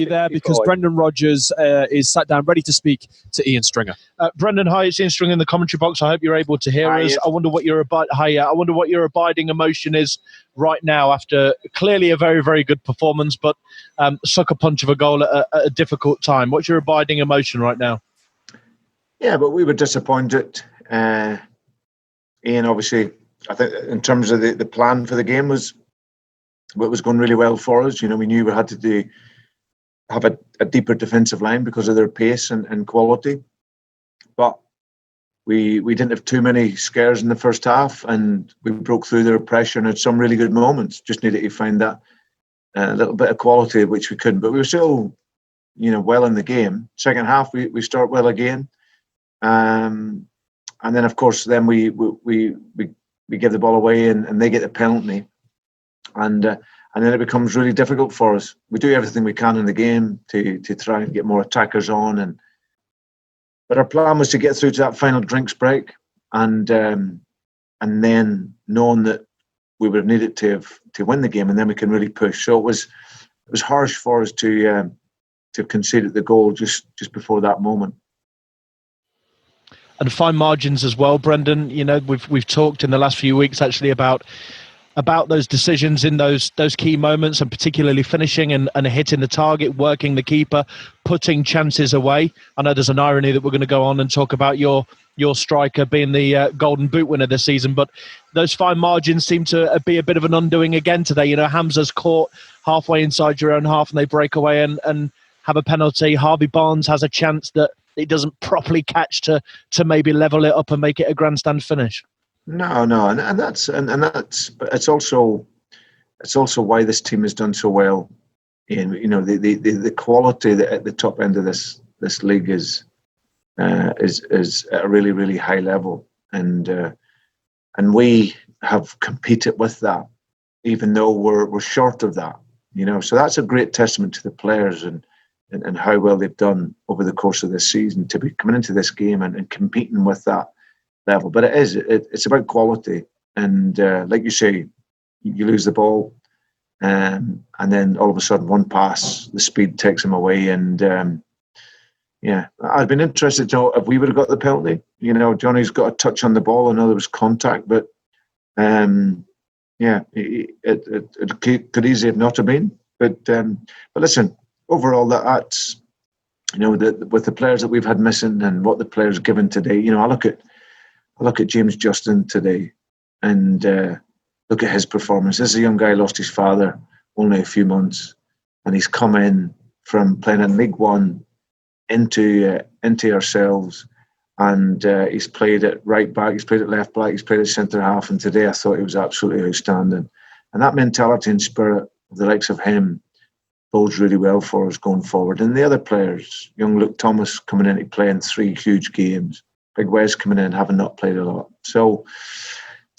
there because Brendan Rodgers is sat down ready to speak to Ian Stringer. Brendan, hi, it's Ian Stringer in the commentary box. I hope you're able to hear us. I wonder what your abiding emotion is right now after clearly a very, very good performance, but sucker punch of a goal at a difficult time. What's your abiding emotion right now? Yeah, but we were disappointed. Ian, obviously, I think in terms of the plan for the game was going really well for us. You know, we knew we had to have a deeper defensive line because of their pace and quality. But we didn't have too many scares in the first half, and we broke through their pressure and had some really good moments. Just needed to find that little bit of quality, which we couldn't. But we were still, well in the game. Second half, we start well again. And then, of course, then we give the ball away and they get the penalty. And then it becomes really difficult for us. We do everything we can in the game to try and get more attackers on. But our plan was to get through to that final drinks break, and then knowing that we would have needed to win the game, and then we can really push. So it was harsh for us to concede the goal just before that moment. And fine margins as well, Brendan. We've talked in the last few weeks actually about those decisions in those key moments, and particularly finishing and hitting the target, working the keeper, putting chances away. I know there's an irony that we're going to go on and talk about your striker being the Golden Boot winner this season, but those fine margins seem to be a bit of an undoing again today. Hamza's caught halfway inside your own half and they break away and have a penalty. Harvey Barnes has a chance that it doesn't properly catch to maybe level it up and make it a grandstand finish. No, and that's but it's also why this team has done so well. The quality that at the top end of this league is at a really, really high level, and we have competed with that, even though we're short of that. So that's a great testament to the players and how well they've done over the course of this season to be coming into this game and competing with that level. But it's about quality, and like you say, you lose the ball, and then all of a sudden one pass, the speed takes them away. And I'd been interested to know if we would have got the penalty. Johnny's got a touch on the ball. I know there was contact, but it could easily have not have been. But listen, overall, that's with the players that we've had missing and what the players given today. I look at James Justin today and look at his performance. This is a young guy, lost his father only a few months, and he's come in from playing in League One into ourselves, and he's played at right back, he's played at left back, he's played at centre half, and today I thought he was absolutely outstanding. And that mentality and spirit of the likes of him bodes really well for us going forward. And the other players, young Luke Thomas coming in to play in 3 huge games, Big Wes coming in, having not played a lot. So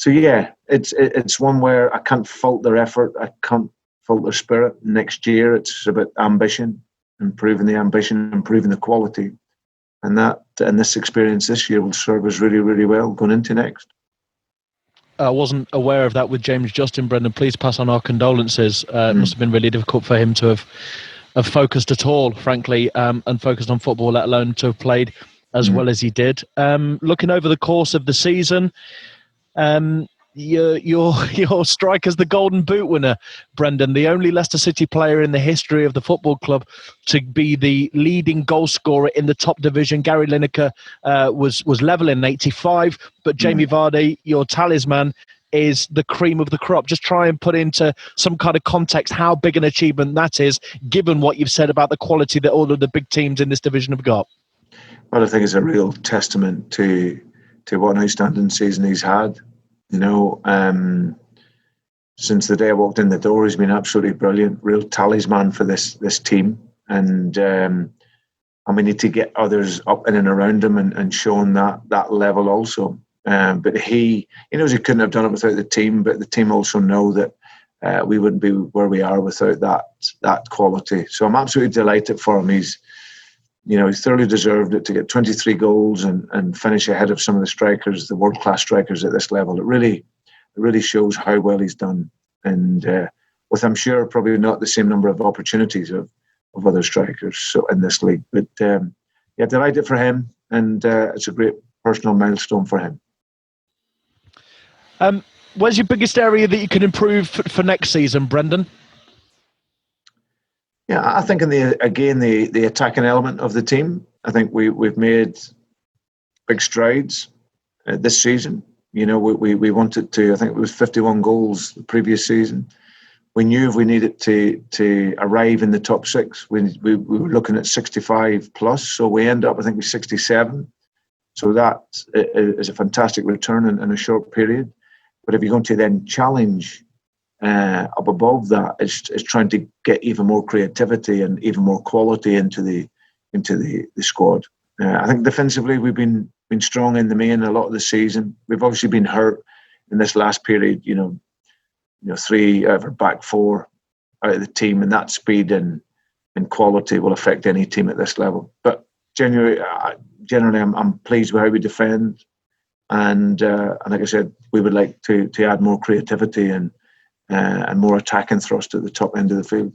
yeah, it's one where I can't fault their effort. I can't fault their spirit. Next year, it's about ambition, improving the quality, and this experience this year will serve us really, really well going into next. I wasn't aware of that with James Justin, Brendan. Please pass on our condolences. It must have been really difficult for him to have focused at all, frankly, and focused on football, let alone to have played as well as he did. Looking over the course of the season, your striker's the Golden Boot winner, Brendan, the only Leicester City player in the history of the football club to be the leading goal scorer in the top division. Gary Lineker was level in 85, but Jamie Vardy, your talisman, is the cream of the crop. Just try and put into some kind of context how big an achievement that is, given what you've said about the quality that all of the big teams in this division have got. Well, I think it's a real testament to what an outstanding season he's had. Since the day I walked in the door, he's been absolutely brilliant, real talisman for this team. And we need to get others up in and around him and showing that level also. But he knows he couldn't have done it without the team, but the team also know that we wouldn't be where we are without that quality. So I'm absolutely delighted for him. He's thoroughly deserved it to get 23 goals and finish ahead of some of the strikers, the world-class strikers at this level. It really shows how well he's done. And with, I'm sure, probably not the same number of opportunities of other strikers so in this league. But yeah, delighted for him, and it's a great personal milestone for him. Where's your biggest area that you can improve for next season, Brendan? Yeah, I think in the attacking element of the team, I think we've made big strides this season. You know, we wanted to. I think it was 51 goals the previous season. We knew if we needed to arrive in the top six, we were looking at 65 plus. So we end up, I think, with 67. So that is a fantastic return in a short period. But if you're going to then challenge up above that, it's trying to get even more creativity and even more quality into the squad. I think defensively we've been strong in the main a lot of the season. We've obviously been hurt in this last period. You know, 3 out of our back 4 out of the team, and that speed and quality will affect any team at this level. But generally, I'm pleased with how we defend, and like I said, we would like to add more creativity and more attacking thrust at the top end of the field.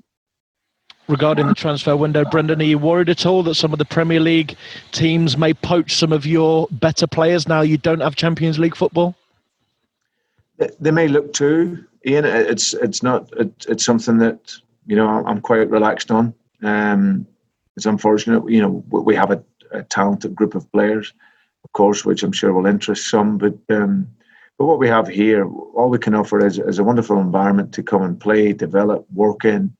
Regarding the transfer window, Brendan, are you worried at all that some of the Premier League teams may poach some of your better players now you don't have Champions League football? They may look to, Ian. It's something that, you know, I'm quite relaxed on. It's unfortunate, you know, we have a talented group of players, of course, which I'm sure will interest some. But what we have here, all we can offer is a wonderful environment to come and play, develop, work in,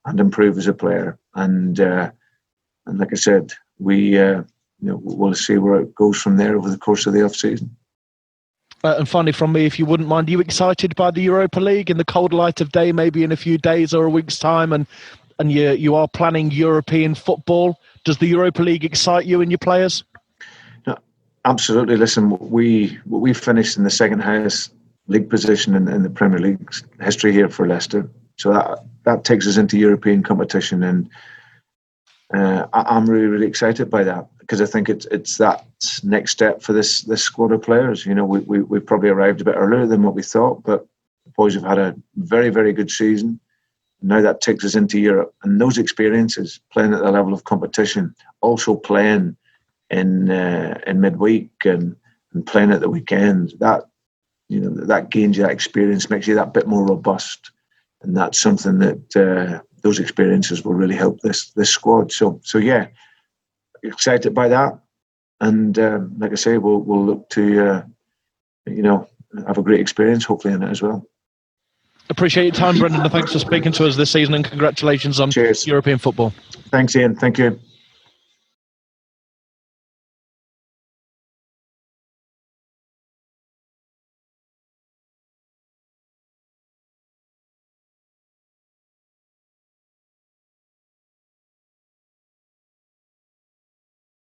and improve as a player. And like I said, we'll see where it goes from there over the course of the off season. And finally, from me, if you wouldn't mind, are you excited by the Europa League in the cold light of day, maybe in a few days or a week's time, and you are planning European football? Does the Europa League excite you and your players? No, absolutely. Listen, we finished in the second highest league position in the Premier League's history here for Leicester. So that takes us into European competition, and I'm really, really excited by that, because I think it's that next step for this squad of players. You know, we probably arrived a bit earlier than what we thought, but the boys have had a very, very good season. Now that takes us into Europe, and those experiences, playing at the level of competition, also playing in midweek and playing at the weekend, that, you know, that gains you that experience, makes you that bit more robust, and that's something that those experiences will really help this squad. So yeah, excited by that, and like I say, we'll look to have a great experience hopefully in it as well. Appreciate your time, Brendan, and thanks for speaking to us this season, and congratulations on Cheers. European football. Thanks, Ian. Thank you.